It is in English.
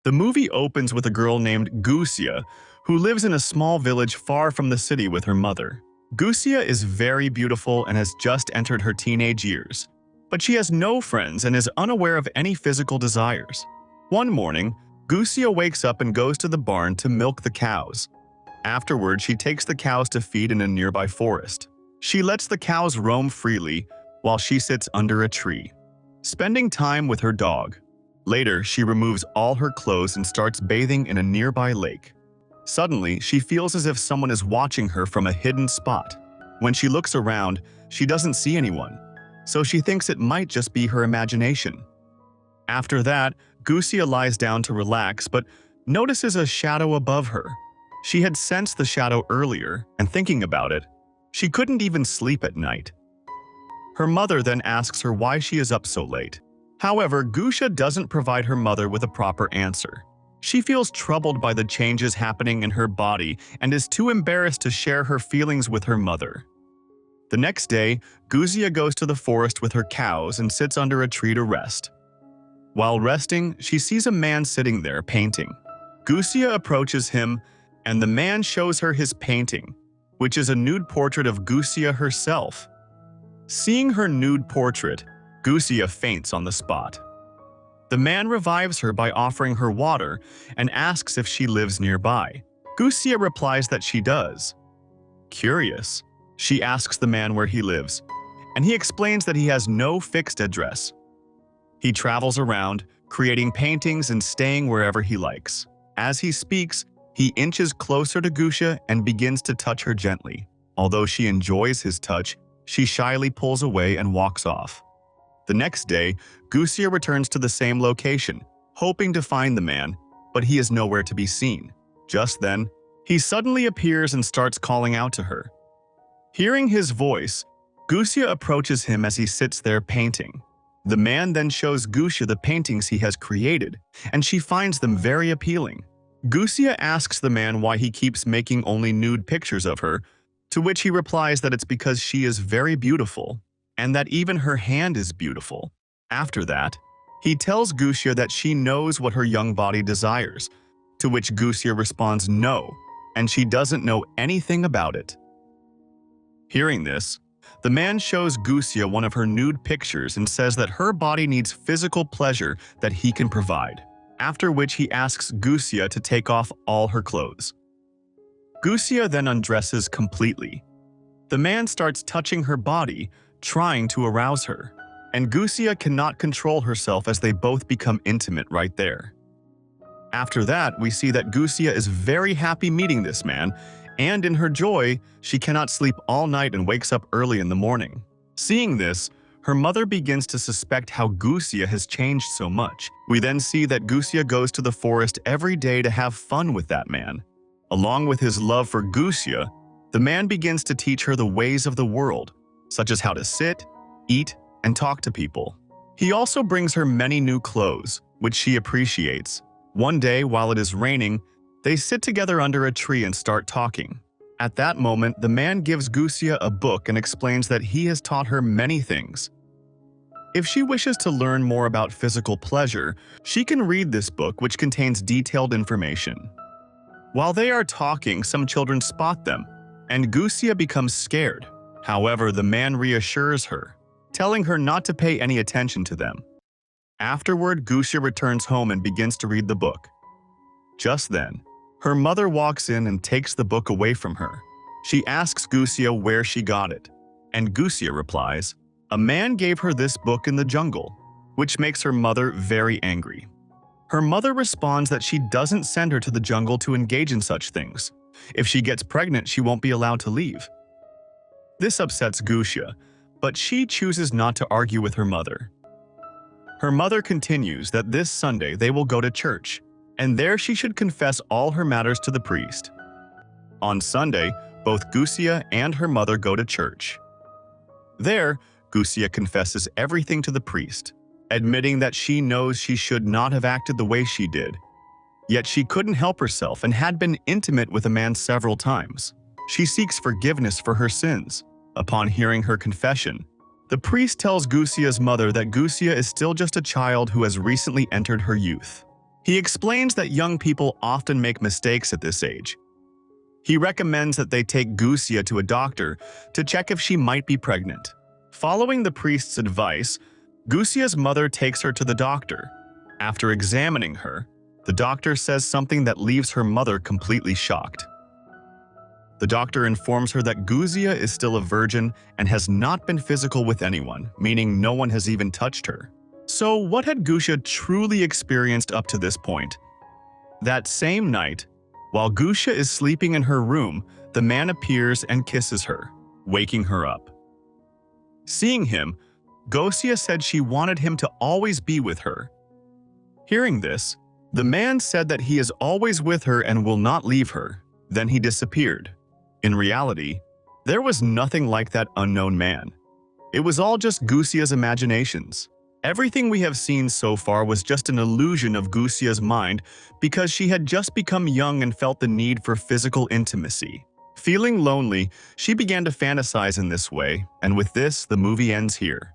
The movie opens with a girl named Gosia, who lives in a small village far from the city with her mother. Gosia is very beautiful and has just entered her teenage years, but she has no friends and is unaware of any physical desires. One morning, Gosia wakes up and goes to the barn to milk the cows. Afterward, she takes the cows to feed in a nearby forest. She lets the cows roam freely while she sits under a tree, spending time with her dog. Later, she removes all her clothes and starts bathing in a nearby lake. Suddenly, she feels as if someone is watching her from a hidden spot. When she looks around, she doesn't see anyone, so she thinks it might just be her imagination. After that, Gosia lies down to relax but notices a shadow above her. She had sensed the shadow earlier, and thinking about it, she couldn't even sleep at night. Her mother then asks her why she is up so late. However, Gosia doesn't provide her mother with a proper answer. She feels troubled by the changes happening in her body and is too embarrassed to share her feelings with her mother. The next day, Gosia goes to the forest with her cows and sits under a tree to rest. While resting, she sees a man sitting there painting. Gosia approaches him, and the man shows her his painting, which is a nude portrait of Gosia herself. Seeing her nude portrait, Gosia faints on the spot. The man revives her by offering her water and asks if she lives nearby. Gosia replies that she does. Curious, she asks the man where he lives, and he explains that he has no fixed address. He travels around, creating paintings and staying wherever he likes. As he speaks, he inches closer to Gosia and begins to touch her gently. Although she enjoys his touch, she shyly pulls away and walks off. The next day, Gosia returns to the same location, hoping to find the man, but he is nowhere to be seen. Just then, he suddenly appears and starts calling out to her. Hearing his voice, Gosia approaches him as he sits there painting. The man then shows Gosia the paintings he has created, and she finds them very appealing. Gosia asks the man why he keeps making only nude pictures of her, to which he replies that it's because she is very beautiful, and that even her hand is beautiful. After that, he tells Gosia that she knows what her young body desires, to which Gosia responds no, and she doesn't know anything about it. Hearing this, the man shows Gosia one of her nude pictures and says that her body needs physical pleasure that he can provide, after which he asks Gosia to take off all her clothes. Gosia then undresses completely. The man starts touching her body, trying to arouse her, and Gosia cannot control herself as they both become intimate right there. After that, we see that Gosia is very happy meeting this man, and in her joy, she cannot sleep all night and wakes up early in the morning. Seeing this, her mother begins to suspect how Gosia has changed so much. We then see that Gosia goes to the forest every day to have fun with that man. Along with his love for Gosia, the man begins to teach her the ways of the world, such as how to sit, eat, and talk to people. He also brings her many new clothes, which she appreciates. One day, while it is raining, they sit together under a tree and start talking. At that moment, the man gives Gosia a book and explains that he has taught her many things. If she wishes to learn more about physical pleasure, she can read this book, which contains detailed information. While they are talking, some children spot them, and Gosia becomes scared. However, the man reassures her, telling her not to pay any attention to them. Afterward, Gosia returns home and begins to read the book. Just then, her mother walks in and takes the book away from her. She asks Gosia where she got it, and Gosia replies, "A man gave her this book in the jungle," which makes her mother very angry. Her mother responds that she doesn't send her to the jungle to engage in such things. If she gets pregnant, she won't be allowed to leave. This upsets Gosia, but she chooses not to argue with her mother. Her mother continues that this Sunday they will go to church, and there she should confess all her matters to the priest. On Sunday, both Gosia and her mother go to church. There, Gosia confesses everything to the priest, admitting that she knows she should not have acted the way she did. Yet she couldn't help herself and had been intimate with a man several times. She seeks forgiveness for her sins. Upon hearing her confession, the priest tells Gosia's mother that Gosia is still just a child who has recently entered her youth. He explains that young people often make mistakes at this age. He recommends that they take Gosia to a doctor to check if she might be pregnant. Following the priest's advice, Gosia's mother takes her to the doctor. After examining her, the doctor says something that leaves her mother completely shocked. The doctor informs her that Gosia is still a virgin and has not been physical with anyone, meaning no one has even touched her. So what had Gosia truly experienced up to this point? That same night, while Gosia is sleeping in her room, the man appears and kisses her, waking her up. Seeing him, Gosia said she wanted him to always be with her. Hearing this, the man said that he is always with her and will not leave her. Then he disappeared. In reality, there was nothing like that unknown man. It was all just Gosia's imaginations. Everything we have seen so far was just an illusion of Gosia's mind because she had just become young and felt the need for physical intimacy. Feeling lonely, she began to fantasize in this way, and with this, the movie ends here.